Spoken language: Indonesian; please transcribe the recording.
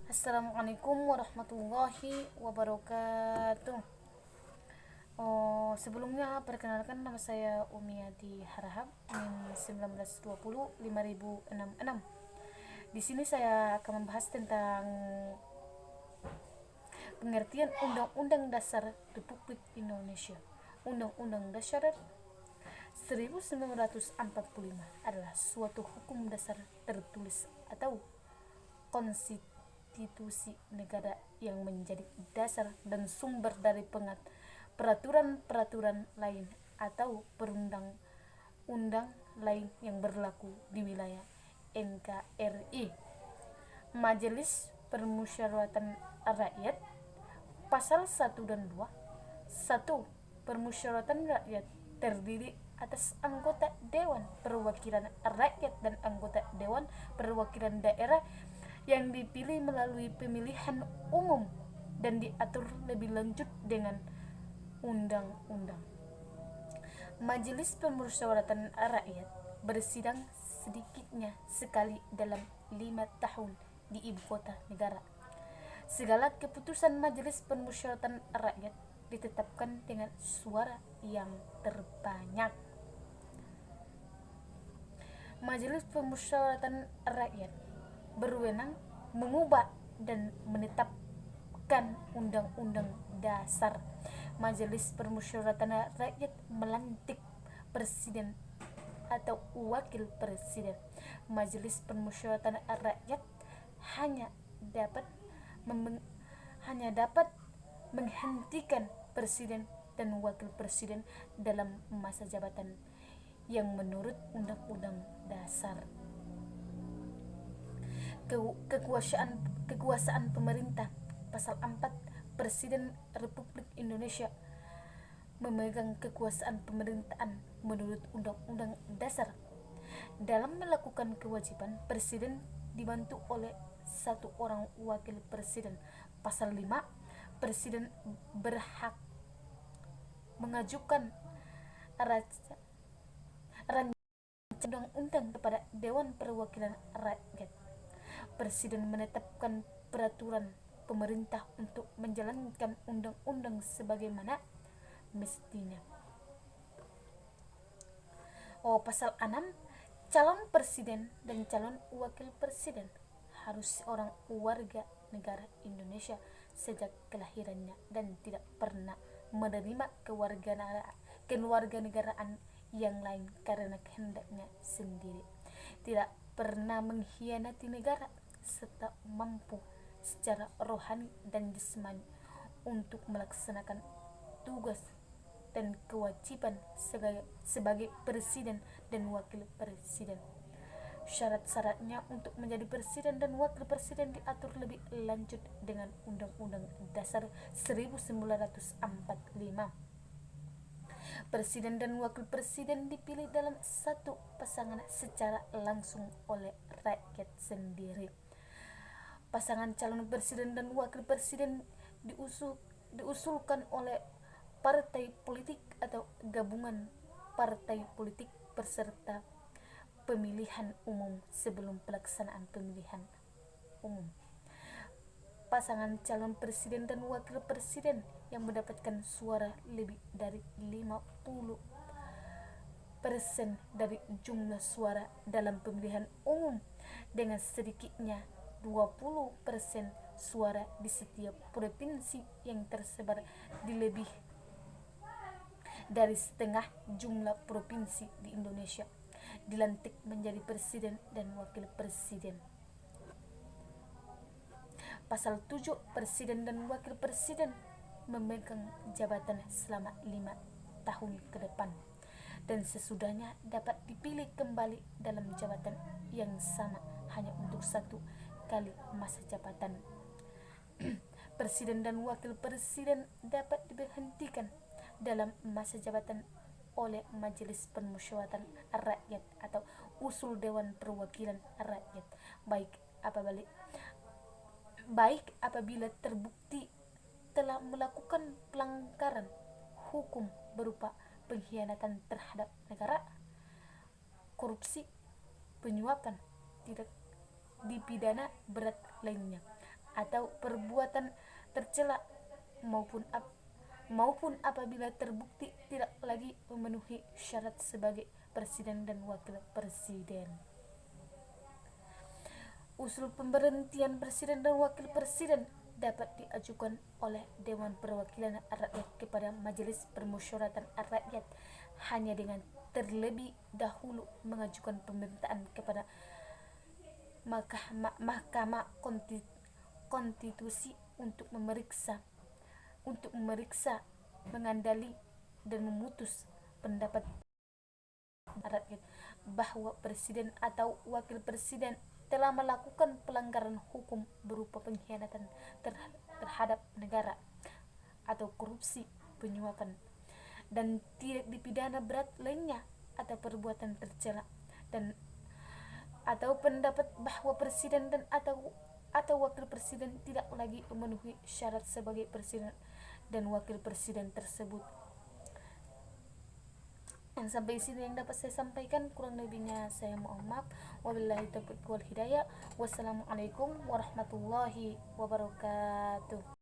Assalamualaikum warahmatullahi wabarakatuh. Sebelumnya perkenalkan, nama saya Umiati Harahap NIM 1920 5066. Di sini saya akan membahas tentang pengertian Undang-Undang Dasar Republik Indonesia. Undang-Undang Dasar 1945 adalah suatu hukum dasar tertulis atau konstitusi negara yang menjadi dasar dan sumber dari peraturan-peraturan lain atau perundang-undang lain yang berlaku di wilayah NKRI. Majelis Permusyawaratan Rakyat Pasal 1 dan 2. 1. Permusyawaratan rakyat terdiri atas anggota Dewan Perwakilan Rakyat dan anggota Dewan Perwakilan Daerah yang dipilih melalui pemilihan umum dan diatur lebih lanjut dengan undang-undang. Majelis Permusyawaratan Rakyat bersidang sedikitnya sekali dalam 5 tahun di ibu kota negara. Segala keputusan Majelis Permusyawaratan Rakyat ditetapkan dengan suara yang terbanyak. Majelis Permusyawaratan Rakyat berwenang mengubah dan menetapkan undang-undang dasar. Majelis Permusyawaratan Rakyat melantik presiden atau wakil presiden. Majelis Permusyawaratan Rakyat hanya dapat menghentikan presiden dan wakil presiden dalam masa jabatan yang menurut Undang-Undang Dasar. Kekuasaan pemerintah. Pasal 4. Presiden Republik Indonesia memegang kekuasaan pemerintahan menurut Undang-Undang Dasar. Dalam melakukan kewajiban, presiden dibantu oleh satu orang wakil presiden. Pasal 5. Presiden berhak mengajukan rancangan undang-undang kepada Dewan Perwakilan Rakyat. Presiden menetapkan peraturan pemerintah untuk menjalankan undang-undang sebagaimana mestinya. Pasal 6. Calon presiden dan calon wakil presiden harus orang warga negara Indonesia sejak kelahirannya dan tidak pernah menerima kewarganegaraan yang lain karena kehendaknya sendiri, tidak pernah mengkhianati negara, serta mampu secara rohani dan jasmani untuk melaksanakan tugas dan kewajiban sebagai presiden dan wakil presiden. Syarat-syaratnya untuk menjadi presiden dan wakil presiden diatur lebih lanjut dengan Undang-Undang Dasar 1945. Presiden dan wakil presiden dipilih dalam satu pasangan secara langsung oleh rakyat sendiri. Pasangan calon presiden dan wakil presiden diusulkan oleh partai politik atau gabungan partai politik peserta pemilihan umum sebelum pelaksanaan pemilihan umum. Pasangan calon presiden dan wakil presiden yang mendapatkan suara lebih dari 50% dari jumlah suara dalam pemilihan umum dengan sedikitnya 20% suara di setiap provinsi yang tersebar di lebih dari setengah jumlah provinsi di Indonesia, dilantik menjadi presiden dan wakil presiden. Pasal 7. Presiden dan wakil presiden memegang jabatan selama 5 tahun ke depan dan sesudahnya dapat dipilih kembali dalam jabatan yang sama hanya untuk 1 kali masa jabatan. Presiden dan wakil presiden dapat diberhentikan dalam masa jabatan oleh Majelis Permusyawaratan Rakyat atau usul Dewan Perwakilan Rakyat, baik apabila terbukti telah melakukan pelanggaran hukum berupa pengkhianatan terhadap negara, korupsi, penyuapan, tidak dipidana berat lainnya, atau perbuatan tercela maupun apabila terbukti tidak lagi memenuhi syarat sebagai presiden dan wakil presiden. Usul pemberhentian presiden dan wakil presiden dapat diajukan oleh Dewan Perwakilan Rakyat kepada Majelis Permusyawaratan Rakyat hanya dengan terlebih dahulu mengajukan permintaan kepada Mahkamah Konstitusi untuk memeriksa, mengadili dan memutus pendapat rakyat bahwa presiden atau wakil presiden telah melakukan pelanggaran hukum berupa pengkhianatan terhadap negara atau korupsi, penyuapan, dan tidak dipidana berat lainnya atau perbuatan tercela, dan atau pendapat bahwa presiden dan atau wakil presiden tidak lagi memenuhi syarat sebagai presiden dan wakil presiden tersebut. Yang sampai sini yang dapat saya sampaikan, kurang lebihnya saya mohon maaf. Wabillahi taufiq wal hidayah. Wassalamualaikum warahmatullahi wabarakatuh.